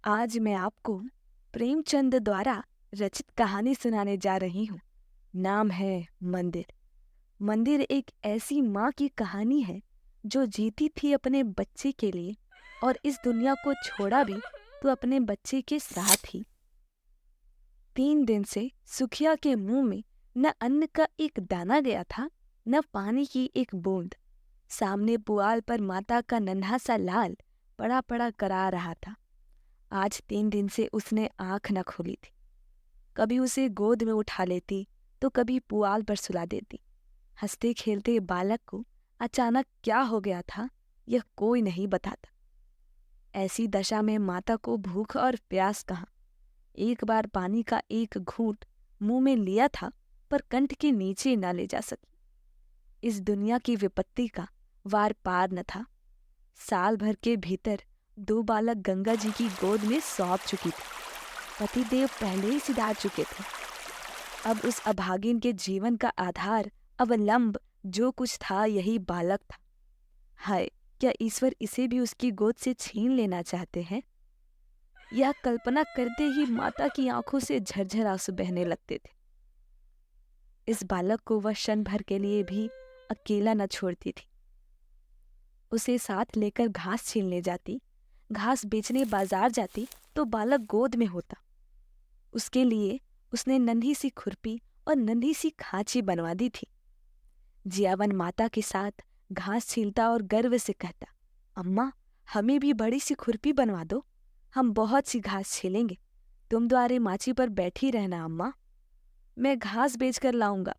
आज मैं आपको प्रेमचंद द्वारा रचित कहानी सुनाने जा रही हूँ। नाम है मंदिर। मंदिर एक ऐसी माँ की कहानी है जो जीती थी अपने बच्चे के लिए और इस दुनिया को छोड़ा भी तो अपने बच्चे के साथ ही। 3 दिन से सुखिया के मुंह में न अन्न का एक दाना गया था, न पानी की एक बूंद। सामने पुआल पर माता का नन्हा सा लाल पड़ा पड़ा करा रहा था। आज 3 दिन से उसने आंख न खोली थी। कभी उसे गोद में उठा लेती तो कभी पुआल पर सुला देती। हंसते खेलते बालक को अचानक क्या हो गया था, यह कोई नहीं बताता। ऐसी दशा में माता को भूख और प्यास कहाँ। एक बार पानी का एक घूंट मुंह में लिया था, पर कंठ के नीचे न ले जा सकी। इस दुनिया की विपत्ति का वार पार न था। साल भर के भीतर 2 बालक गंगा जी की गोद में सौंप चुकी थी। पतिदेव पहले ही सिधार चुके थे। अब उस अभागिन के जीवन का आधार, अवलंब जो कुछ था, यही बालक था। हाय, क्या ईश्वर इसे भी उसकी गोद से छीन लेना चाहते हैं? यह कल्पना करते ही माता की आंखों से झरझर आंसू बहने लगते थे। इस बालक को वह क्षण भर के लिए भी अकेला न छोड़ती थी। उसे साथ लेकर घास छीलने जाती, घास बेचने बाजार जाती तो बालक गोद में होता। उसके लिए उसने नन्ही सी खुरपी और नन्ही सी खांची बनवा दी थी। जियावन माता के साथ घास छीलता और गर्व से कहता, अम्मा, हमें भी बड़ी सी खुरपी बनवा दो, हम बहुत सी घास छीलेंगे। तुम द्वारे माची पर बैठी रहना अम्मा, मैं घास बेच कर लाऊंगा।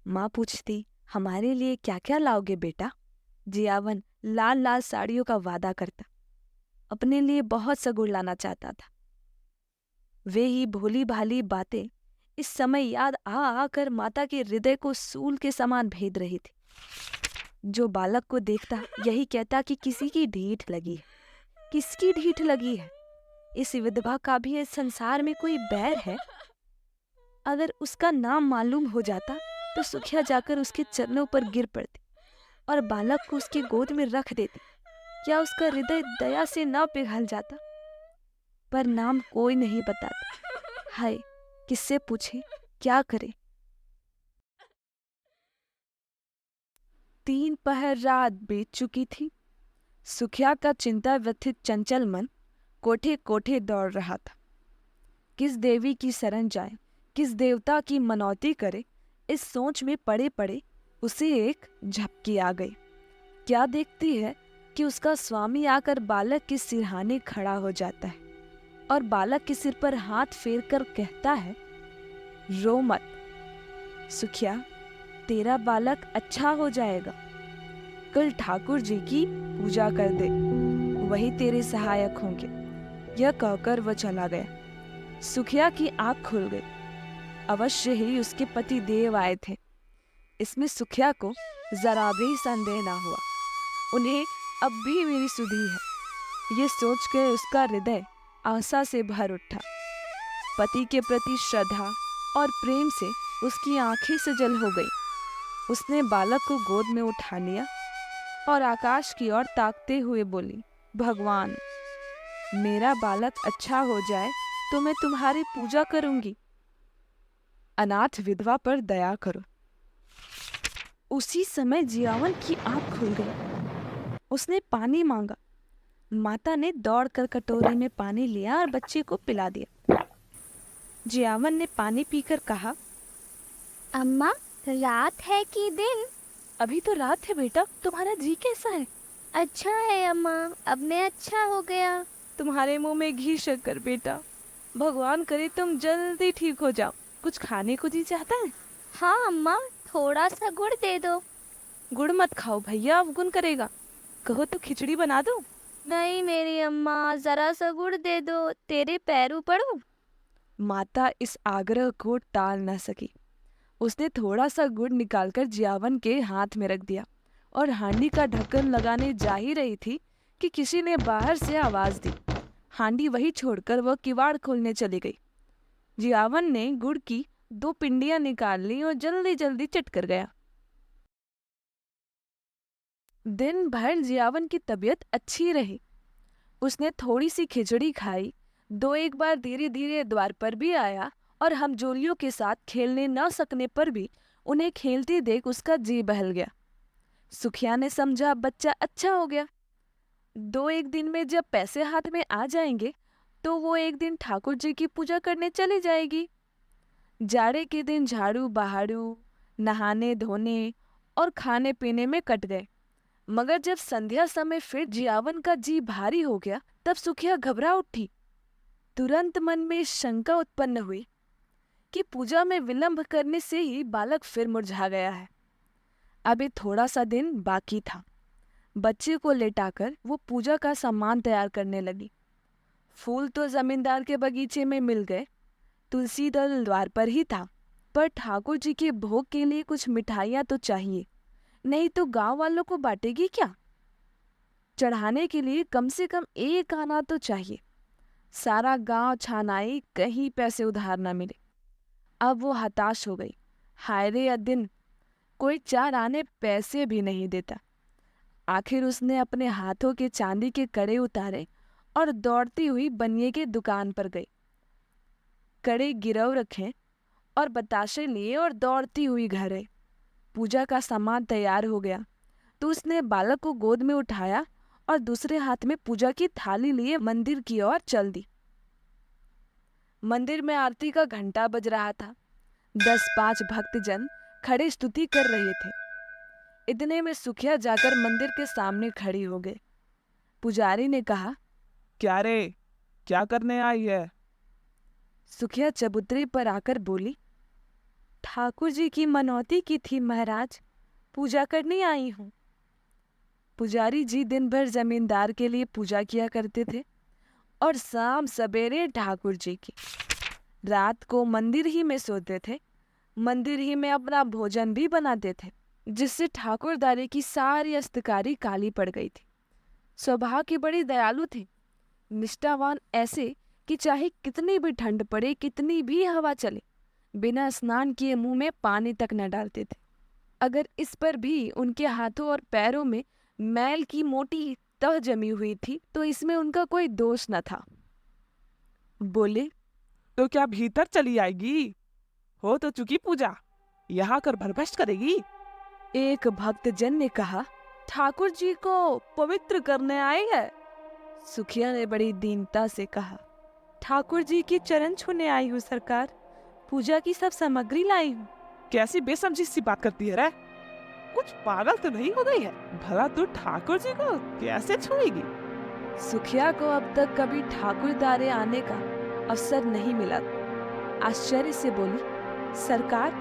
माँ पूछती, हमारे लिए क्या क्या लाओगे बेटा? जियावन लाल लाल साड़ियों का वादा करता। अपने लिए बहुत सा गुड़ लाना चाहता था। वे ही भोली भाली बातें इस समय याद आ आकर माता के हृदय को सूल के समान भेद रही थी। जो बालक को देखता यही कहता कि किसी की ढीठ लगी है। किसकी ढीठ लगी है? इस विधवा का भी इस संसार में कोई बैर है? अगर उसका नाम मालूम हो जाता तो सुखिया जाकर उसके चरणों पर गिर पड़ती और बालक को उसकी गोद में रख देती। क्या उसका हृदय दया से न पिघल जाता? पर नाम कोई नहीं बताता। हाय, किससे पूछे, क्या करे? 3 पहर रात बीत चुकी थी। सुखिया का चिंता व्यथित चंचल मन कोठे कोठे दौड़ रहा था। किस देवी की शरण जाए, किस देवता की मनौती करे, इस सोच में पड़े पड़े उसे एक झपकी आ गई। क्या देखती है कि उसका स्वामी आकर बालक के सिरहाने खड़ा हो जाता है और बालक के सिर पर हाथ फेर कर कहता है, रो मत सुखिया, तेरा बालक अच्छा हो जाएगा। कल ठाकुर जी की पूजा कर दे, वही तेरे सहायक होंगे। यह कहकर वह चला गया। सुखिया की आंख खुल गई। अवश्य ही उसके पति देव आए थे, इसमें सुखिया को जरा भी संदेह ना हुआ। उन्हें अब भी मेरी सुधि है, ये सोचकर उसका हृदय आशा से भर उठा। पति के प्रति श्रद्धा और प्रेम से उसकी आंखें सजल हो गई। उसने बालक को गोद में उठा लिया और आकाश की ओर ताकते हुए बोली, भगवान, मेरा बालक अच्छा हो जाए तो मैं तुम्हारी पूजा करूंगी। अनाथ विधवा पर दया करो। उसी समय जियावन की आंख खुल गई। उसने पानी मांगा। माता ने दौड़कर कटोरी में पानी लिया और बच्चे को पिला दिया। जियावन ने पानी पीकर कहा, अम्मा, रात है कि दिन? अभी तो रात है बेटा, तुम्हारा जी कैसा है? अच्छा है अम्मा, अब मैं अच्छा हो गया। तुम्हारे मुंह में घी शक्कर बेटा, भगवान करे तुम जल्दी ठीक हो जाओ। कुछ खाने को जी चाहता है? हाँ अम्मा, थोड़ा सा गुड़ दे दो। गुड़ मत खाओ भैया, अवगुण करेगा। कहो तो खिचड़ी बना दो। नहीं मेरी अम्मा, जरा सा गुड़ दे दो, तेरे पैरों पड़ूं। माता इस आग्रह को टाल न सकी। उसने थोड़ा सा गुड़ निकालकर जियावन के हाथ में रख दिया और हांडी का ढक्कन लगाने जा ही रही थी कि किसी ने बाहर से आवाज दी। हांडी वही छोड़कर वह किवाड़ खोलने चली गई। जियावन ने गुड़ की 2 पिंडियां निकाल ली और जल्दी जल्दी चट कर गया। दिन भर जियावन की तबीयत अच्छी रही। उसने थोड़ी सी खिचड़ी खाई, दो एक बार धीरे धीरे द्वार पर भी आया और हमजोलियों के साथ खेलने न सकने पर भी उन्हें खेलते देख उसका जी बहल गया। सुखिया ने समझा बच्चा अच्छा हो गया। दो एक दिन में जब पैसे हाथ में आ जाएंगे तो वो एक दिन ठाकुर जी की पूजा करने चली जाएगी। जाड़े के दिन झाड़ू बहारू, नहाने धोने और खाने पीने में कट गए। मगर जब संध्या समय फिर जियावन का जी भारी हो गया तब सुखिया घबरा उठी। तुरंत मन में शंका उत्पन्न हुई कि पूजा में विलंब करने से ही बालक फिर मुरझा गया है। अभी थोड़ा सा दिन बाकी था। बच्चे को लेटाकर वो पूजा का सामान तैयार करने लगी। फूल तो जमींदार के बगीचे में मिल गए, तुलसी दल द्वार पर ही था, पर ठाकुर जी के भोग के लिए कुछ मिठाइयाँ तो चाहिए, नहीं तो गांव वालों को बांटेगी क्या। चढ़ाने के लिए कम से कम एक आना तो चाहिए। सारा गांव छानाई, कहीं पैसे उधार न मिले। अब वो हताश हो गई। हाय रे अदिन, कोई 4 आने पैसे भी नहीं देता। आखिर उसने अपने हाथों के चांदी के कड़े उतारे और दौड़ती हुई बनिए की दुकान पर गई। कड़े गिरव रखे और बताशे लिए और दौड़ती हुई घर आई। पूजा का सामान तैयार हो गया तो उसने बालक को गोद में उठाया और दूसरे हाथ में पूजा की थाली लिए मंदिर की ओर चल दी। मंदिर में आरती का घंटा बज रहा था। 10-5 भक्तजन खड़े स्तुति कर रहे थे। इतने में सुखिया जाकर मंदिर के सामने खड़ी हो गई। पुजारी ने कहा, क्या रे, क्या करने आई है? सुखिया चबूतरे पर आकर बोली, ठाकुर जी की मनौती की थी महाराज, पूजा करने आई हूँ। पुजारी जी दिन भर जमींदार के लिए पूजा किया करते थे और शाम सवेरे ठाकुर जी की। रात को मंदिर ही में सोते थे, मंदिर ही में अपना भोजन भी बनाते थे, जिससे ठाकुरदारी की सारी अस्तकारी काली पड़ गई थी। स्वभाव के बड़े दयालु थे, निष्ठावान ऐसे कि चाहे कितनी भी ठंड पड़े, कितनी भी हवा चले, बिना स्नान किए मुंह में पानी तक न डालते थे। अगर इस पर भी उनके हाथों और पैरों में मैल की मोटी तह जमी हुई थी तो इसमें उनका कोई दोष न था। बोले, तो क्या भीतर चली आएगी? हो तो चुकी पूजा, यहाँ कर भरभष्ट करेगी। एक भक्तजन ने कहा, ठाकुर जी को पवित्र करने आई है। सुखिया ने बड़ी दीनता से कहा, ठाकुर जी की चरण छूने आई हूँ सरकार, पूजा की सब सामग्री लाई हूँ। कैसी बेसमझी सी बात करती है रे? कुछ पागल तो नहीं हो गई है? भला तू ठाकुर जी को कैसे छुएगी? सुखिया को अब तक कभी ठाकुरदारे आने का अवसर नहीं मिला। आश्चर्य से बोली, सरकार,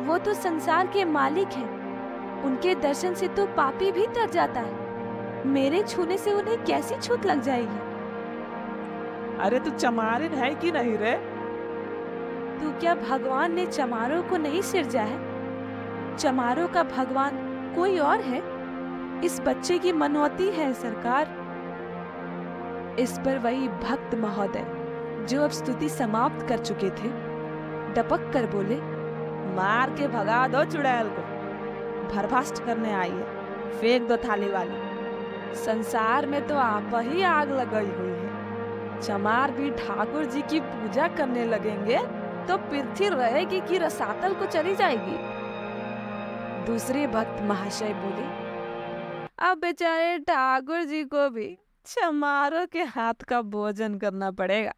वो तो संसार के मालिक हैं, उनके दर्शन से तो पापी भी तर जाता है, मेरे छूने से उन्हें कैसी छूत लग जाएगी। अरे तू चमारिन है कि नहीं रे? तू क्या भगवान ने चमारों को नहीं सिरजा है? चमारों का भगवान कोई और है? इस बच्चे की मनौती है सरकार। इस पर वही भक्त महोदय जो अब स्तुति समाप्त कर चुके थे, डपक कर बोले, मार के भगा दो चुड़ैल को, भरभष्ट करने आई है, फेंक दो थाली वाली। संसार में तो आप ही आग लगाई हुई है। चमार भी ठाकुर जी की पूजा करने लगेंगे तो पृथ्वी रहेगी कि रसातल को चली जाएगी। दूसरे भक्त महाशय बोले, अब बेचारे ठाकुर जी को भी चमारों के हाथ का भोजन करना पड़ेगा।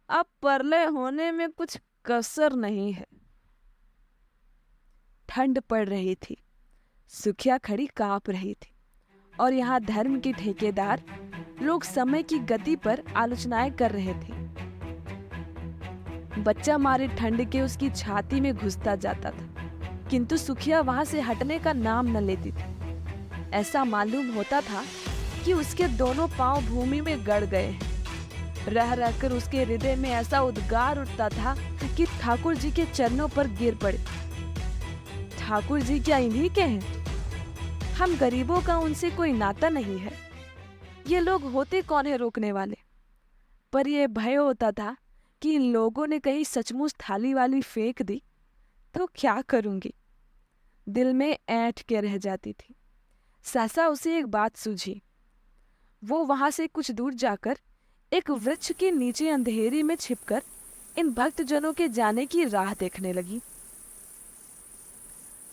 अब परले होने में कुछ कसर नहीं है। ठंड पड़ रही थी, सुखिया खड़ी कांप रही थी और यहाँ धर्म के ठेकेदार लोग समय की गति पर आलोचनाएं कर रहे थे। बच्चा मारे ठंड के उसकी छाती में घुसता जाता था, किंतु सुखिया वहां से हटने का नाम न लेती थी। ऐसा मालूम होता था कि उसके दोनों पांव भूमि में गड़ गए हैं। रह रहकर उसके हृदय में ऐसा उद्गार उठता था कि ठाकुर जी के चरणों पर गिर पड़े। ठाकुर जी क्या इन्हीं के हैं? हम गरीबों का उनसे कोई नाता नहीं है। ये लोग होते कौन है रोकने वाले? पर यह भय होता था कि इन लोगों ने कहीं सचमुच थाली वाली फेंक दी तो क्या करूंगी। दिल में ऐंठ के रह जाती थी। सहसा उसे एक बात सूझी। वो वहां से कुछ दूर जाकर एक वृक्ष के नीचे अंधेरे में छिपकर इन भक्तजनों के जाने की राह देखने लगी।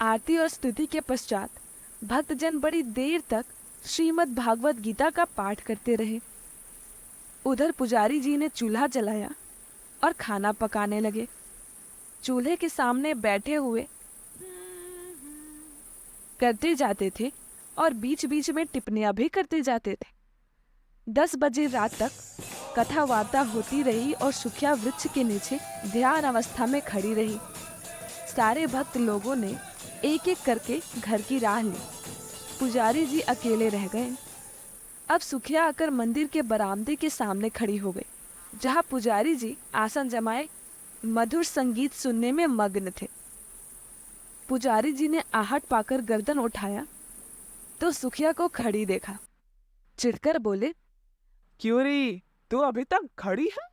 आरती और स्तुति के पश्चात भक्तजन बड़ी देर तक श्रीमद् भागवत गीता का पाठ करते रहे। उधर पुजारी जी ने चूल्हा जलाया और खाना पकाने लगे। चूल्हे के सामने बैठे हुए करते जाते थे और बीच बीच में टिप्पणियां भी करते जाते थे। 10 बजे रात तक कथा वार्ता होती रही और सुखिया वृक्ष के नीचे ध्यान अवस्था में खड़ी रही। सारे भक्त लोगों ने एक एक करके घर की राह ली। पुजारी जी अकेले रह गए। अब सुखिया आकर मंदिर के बरामदे के सामने खड़ी हो गई, जहाँ पुजारी जी आसन जमाए मधुर संगीत सुनने में मग्न थे। पुजारी जी ने आहट पाकर गर्दन उठाया तो सुखिया को खड़ी देखा। चिढ़कर बोले, क्यों रे, तू अभी तक खड़ी है?